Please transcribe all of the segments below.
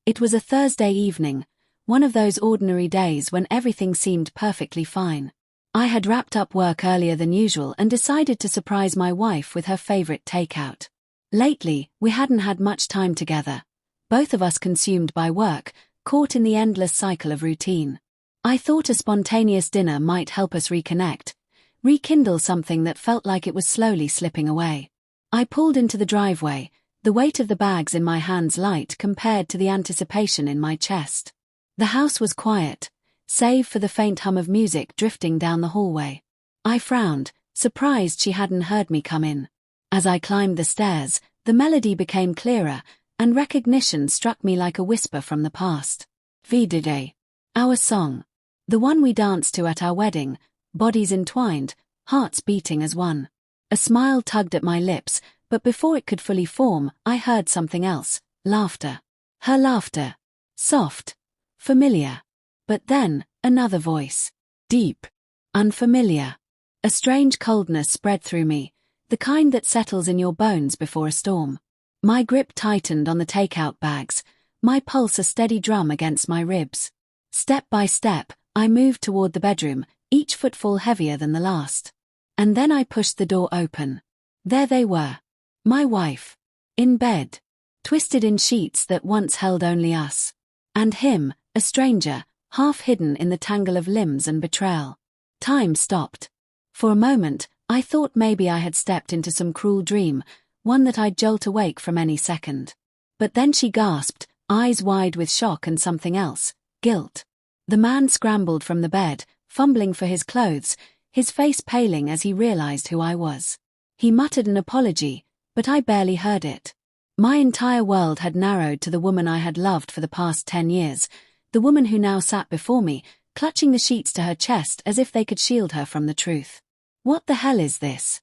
It was a Thursday evening, one of those ordinary days when everything seemed perfectly fine. I had wrapped up work earlier than usual and decided to surprise my wife with her favorite takeout. Lately, we hadn't had much time together, both of us consumed by work, caught in the endless cycle of routine. I thought a spontaneous dinner might help us reconnect, rekindle something that felt like it was slowly slipping away. I pulled into the driveway, the weight of the bags in my hands light compared to the anticipation in my chest. The house was quiet, save for the faint hum of music drifting down the hallway. I frowned, surprised she hadn't heard me come in. As I climbed the stairs, the melody became clearer, and recognition struck me like a whisper from the past. Vidide. Our song. The one we danced to at our wedding, bodies entwined, hearts beating as one. A smile tugged at my lips, but before it could fully form, I heard something else, laughter. Her laughter. Soft. Familiar. But then, another voice. Deep. Unfamiliar. A strange coldness spread through me, the kind that settles in your bones before a storm. My grip tightened on the takeout bags, my pulse a steady drum against my ribs. Step by step, I moved toward the bedroom, each footfall heavier than the last. And then I pushed the door open. There they were. My wife. In bed. Twisted in sheets that once held only us. And him, a stranger, half hidden in the tangle of limbs and betrayal. Time stopped. For a moment, I thought maybe I had stepped into some cruel dream, one that I'd jolt awake from any second. But then she gasped, eyes wide with shock and something else, guilt. The man scrambled from the bed, fumbling for his clothes, his face paling as he realized who I was. He muttered an apology, but I barely heard it. My entire world had narrowed to the woman I had loved for the past 10 years, the woman who now sat before me, clutching the sheets to her chest as if they could shield her from the truth. What the hell is this?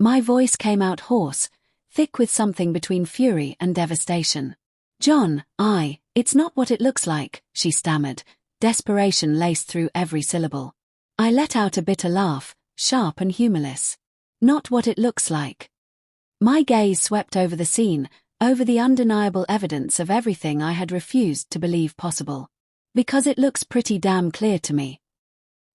My voice came out hoarse, thick with something between fury and devastation. John, it's not what it looks like, she stammered, desperation laced through every syllable. I let out a bitter laugh, sharp and humorless. Not what it looks like. My gaze swept over the scene, over the undeniable evidence of everything I had refused to believe possible. Because it looks pretty damn clear to me.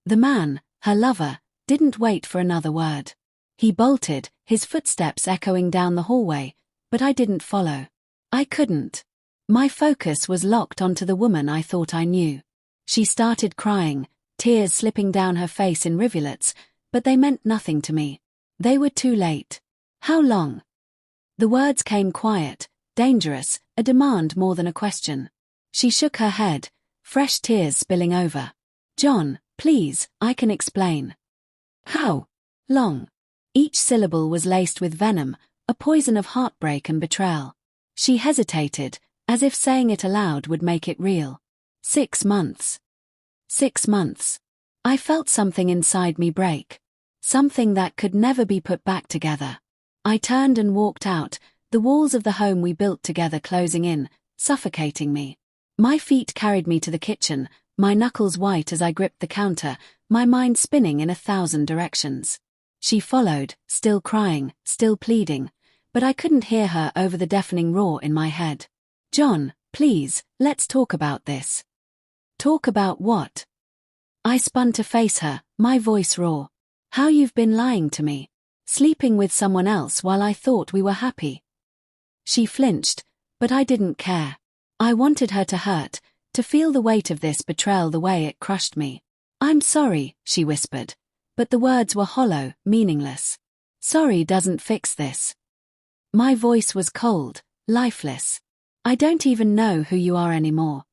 The man, her lover, didn't wait for another word. He bolted, his footsteps echoing down the hallway, but I didn't follow. I couldn't. My focus was locked onto the woman I thought I knew. She started crying, tears slipping down her face in rivulets, but they meant nothing to me. They were too late. How long? The words came quiet, dangerous, a demand more than a question. She shook her head, fresh tears spilling over. John, please, I can explain. How long? Each syllable was laced with venom, a poison of heartbreak and betrayal. She hesitated, as if saying it aloud would make it real. 6 months. 6 months. I felt something inside me break. Something that could never be put back together. I turned and walked out, the walls of the home we built together closing in, suffocating me. My feet carried me to the kitchen, my knuckles white as I gripped the counter, my mind spinning in 1,000 directions. She followed, still crying, still pleading, but I couldn't hear her over the deafening roar in my head. John, please, let's talk about this. Talk about what? I spun to face her, my voice raw. How you've been lying to me. Sleeping with someone else while I thought we were happy. She flinched, but I didn't care. I wanted her to hurt, to feel the weight of this betrayal the way it crushed me. I'm sorry, she whispered, but the words were hollow, meaningless. Sorry doesn't fix this. My voice was cold, lifeless. I don't even know who you are anymore.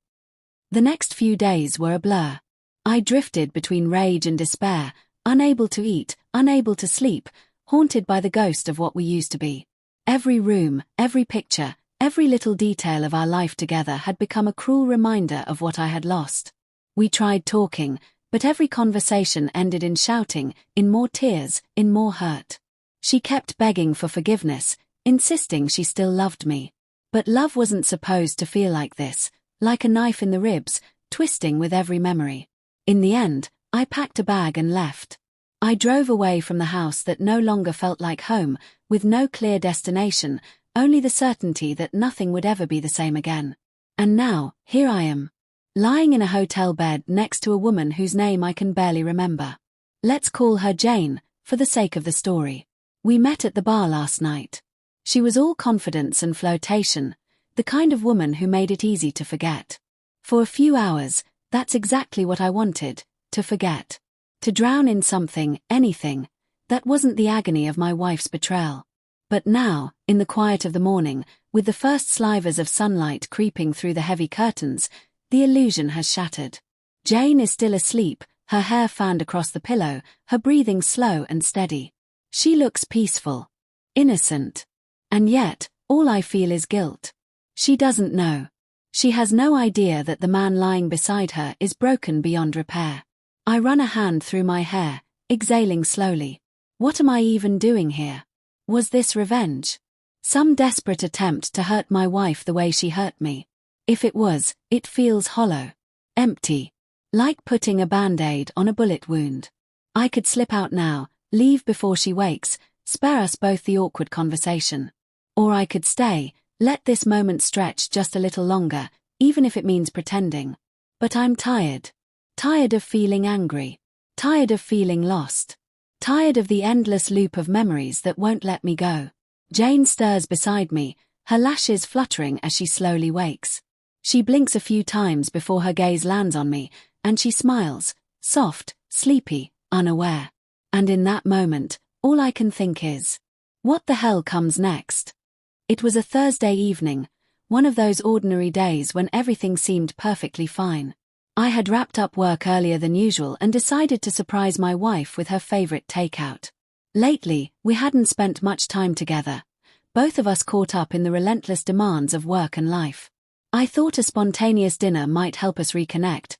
The next few days were a blur. I drifted between rage and despair, unable to eat, unable to sleep, haunted by the ghost of what we used to be. Every room, every picture, every little detail of our life together had become a cruel reminder of what I had lost. We tried talking, but every conversation ended in shouting, in more tears, in more hurt. She kept begging for forgiveness, insisting she still loved me. But love wasn't supposed to feel like this, like a knife in the ribs, twisting with every memory. In the end, I packed a bag and left. I drove away from the house that no longer felt like home, with no clear destination, only the certainty that nothing would ever be the same again. And now, here I am, lying in a hotel bed next to a woman whose name I can barely remember. Let's call her Jane, for the sake of the story. We met at the bar last night. She was all confidence and flirtation, the kind of woman who made it easy to forget. For a few hours, that's exactly what I wanted, to forget. To drown in something, anything, that wasn't the agony of my wife's betrayal. But now, in the quiet of the morning, with the first slivers of sunlight creeping through the heavy curtains, the illusion has shattered. Jane is still asleep, her hair fanned across the pillow, her breathing slow and steady. She looks peaceful, innocent. And yet, all I feel is guilt. She doesn't know. She has no idea that the man lying beside her is broken beyond repair. I run a hand through my hair, exhaling slowly. What am I even doing here? Was this revenge? Some desperate attempt to hurt my wife the way she hurt me? If it was, it feels hollow. Empty. Like putting a band-aid on a bullet wound. I could slip out now, leave before she wakes, spare us both the awkward conversation. Or I could stay, let this moment stretch just a little longer, even if it means pretending. But I'm tired. Tired of feeling angry. Tired of feeling lost. Tired of the endless loop of memories that won't let me go. Jane stirs beside me, her lashes fluttering as she slowly wakes. She blinks a few times before her gaze lands on me, and she smiles, soft, sleepy, unaware. And in that moment, all I can think is, what the hell comes next? It was a Thursday evening, one of those ordinary days when everything seemed perfectly fine. I had wrapped up work earlier than usual and decided to surprise my wife with her favorite takeout. Lately, we hadn't spent much time together, both of us caught up in the relentless demands of work and life. I thought a spontaneous dinner might help us reconnect,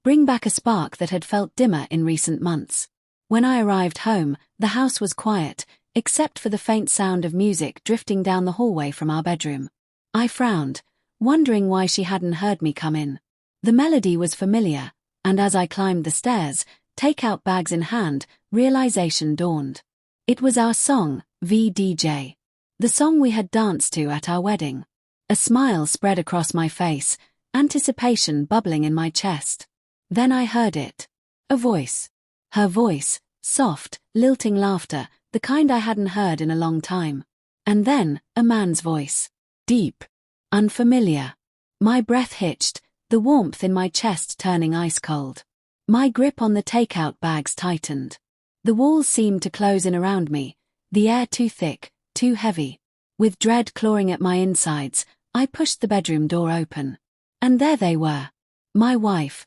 bring back a spark that had felt dimmer in recent months. When I arrived home, the house was quiet, except for the faint sound of music drifting down the hallway from our bedroom. I frowned, wondering why she hadn't heard me come in. The melody was familiar, and as I climbed the stairs, takeout bags in hand, realization dawned. It was our song, VDJ. The song we had danced to at our wedding. A smile spread across my face, anticipation bubbling in my chest. Then I heard it. A voice. Her voice, soft, lilting laughter, the kind I hadn't heard in a long time. And then, a man's voice. Deep. Unfamiliar. My breath hitched, the warmth in my chest turning ice cold. My grip on the takeout bags tightened. The walls seemed to close in around me, the air too thick, too heavy. With dread clawing at my insides, I pushed the bedroom door open. And there they were. My wife,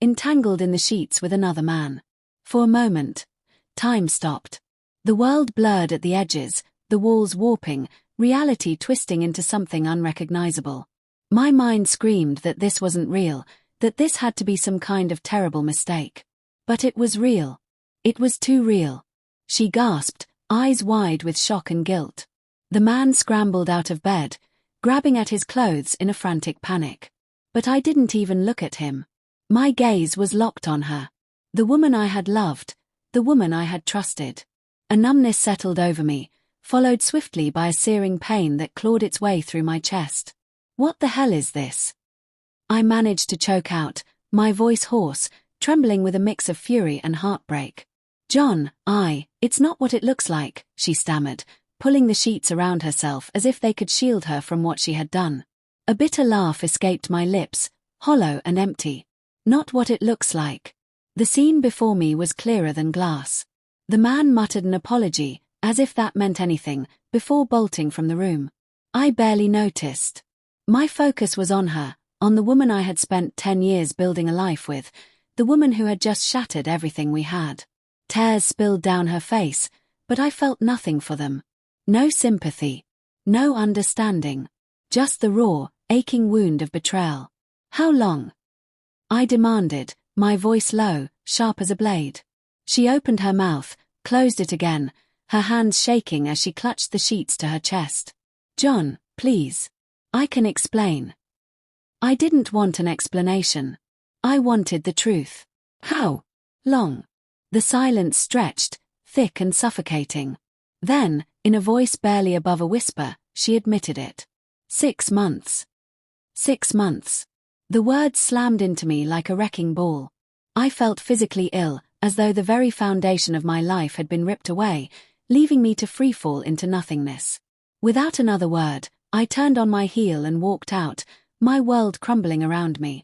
entangled in the sheets with another man. For a moment, time stopped. The world blurred at the edges, the walls warping, reality twisting into something unrecognizable. My mind screamed that this wasn't real, that this had to be some kind of terrible mistake. But it was real. It was too real. She gasped, eyes wide with shock and guilt. The man scrambled out of bed, grabbing at his clothes in a frantic panic. But I didn't even look at him. My gaze was locked on her. The woman I had loved, the woman I had trusted. A numbness settled over me, followed swiftly by a searing pain that clawed its way through my chest. What the hell is this? I managed to choke out, my voice hoarse, trembling with a mix of fury and heartbreak. John, it's not what it looks like, she stammered, pulling the sheets around herself as if they could shield her from what she had done. A bitter laugh escaped my lips, hollow and empty. Not what it looks like. The scene before me was clearer than glass. The man muttered an apology, as if that meant anything, before bolting from the room. I barely noticed. My focus was on her, on the woman I had spent 10 years building a life with, the woman who had just shattered everything we had. Tears spilled down her face, but I felt nothing for them. No sympathy. No understanding. Just the raw, aching wound of betrayal. How long? I demanded, my voice low, sharp as a blade. She opened her mouth, closed it again, her hands shaking as she clutched the sheets to her chest. John, please. I can explain. I didn't want an explanation. I wanted the truth. How long? The silence stretched, thick and suffocating. Then, in a voice barely above a whisper, she admitted it. 6 months. 6 months. The words slammed into me like a wrecking ball. I felt physically ill, as though the very foundation of my life had been ripped away, leaving me to freefall into nothingness. Without another word, I turned on my heel and walked out, my world crumbling around me.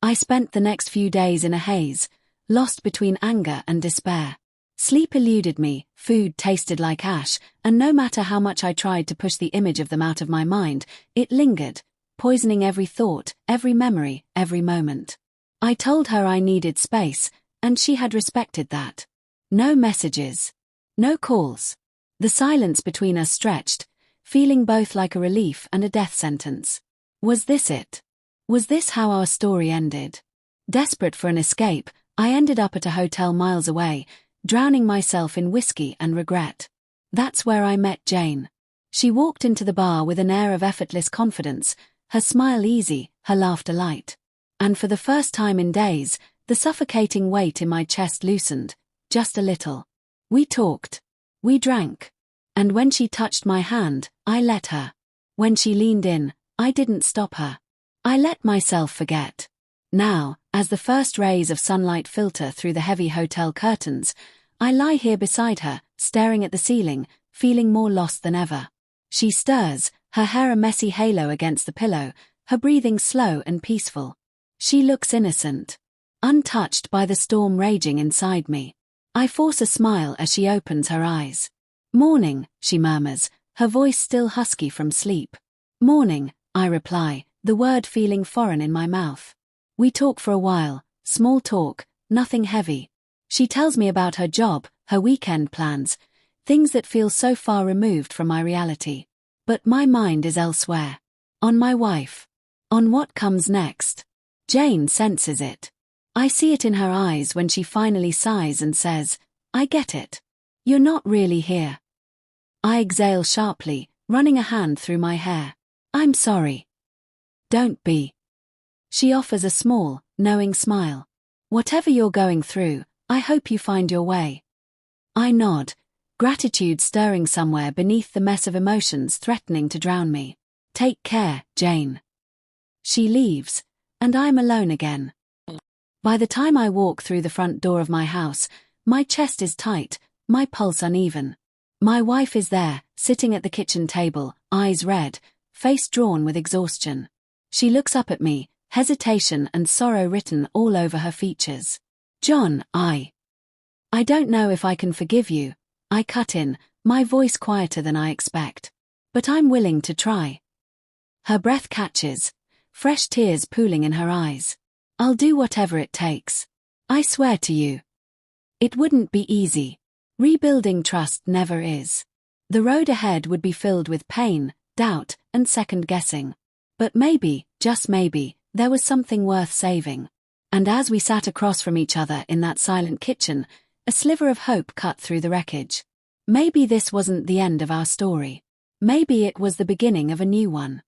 I spent the next few days in a haze, lost between anger and despair. Sleep eluded me, food tasted like ash, and no matter how much I tried to push the image of them out of my mind, it lingered, poisoning every thought, every memory, every moment. I told her I needed space, and she had respected that. No messages. No calls. The silence between us stretched, feeling both like a relief and a death sentence. Was this it? Was this how our story ended? Desperate for an escape, I ended up at a hotel miles away, drowning myself in whiskey and regret. That's where I met Jane. She walked into the bar with an air of effortless confidence, her smile easy, her laughter light. And for the first time in days, the suffocating weight in my chest loosened, just a little. We talked. We drank. And when she touched my hand, I let her. When she leaned in, I didn't stop her. I let myself forget. Now, as the first rays of sunlight filter through the heavy hotel curtains, I lie here beside her, staring at the ceiling, feeling more lost than ever. She stirs, her hair a messy halo against the pillow, her breathing slow and peaceful. She looks innocent, untouched by the storm raging inside me. I force a smile as she opens her eyes. "Morning," she murmurs, her voice still husky from sleep. "Morning," I reply, the word feeling foreign in my mouth. We talk for a while, small talk, nothing heavy. She tells me about her job, her weekend plans, things that feel so far removed from my reality. But my mind is elsewhere. On my wife. On what comes next. Jane senses it. I see it in her eyes when she finally sighs and says, "I get it. You're not really here." I exhale sharply, running a hand through my hair. "I'm sorry." "Don't be." She offers a small, knowing smile. "Whatever you're going through, I hope you find your way." I nod, gratitude stirring somewhere beneath the mess of emotions threatening to drown me. "Take care, Jane." She leaves, and I'm alone again. By the time I walk through the front door of my house, my chest is tight, my pulse uneven. My wife is there, sitting at the kitchen table, eyes red, face drawn with exhaustion. She looks up at me, hesitation and sorrow written all over her features. "John, I don't know if I can forgive you," I cut in, my voice quieter than I expect. "But I'm willing to try." Her breath catches, fresh tears pooling in her eyes. "I'll do whatever it takes. I swear to you." It wouldn't be easy. Rebuilding trust never is. The road ahead would be filled with pain, doubt, and second-guessing. But maybe, just maybe, there was something worth saving. And as we sat across from each other in that silent kitchen, a sliver of hope cut through the wreckage. Maybe this wasn't the end of our story. Maybe it was the beginning of a new one.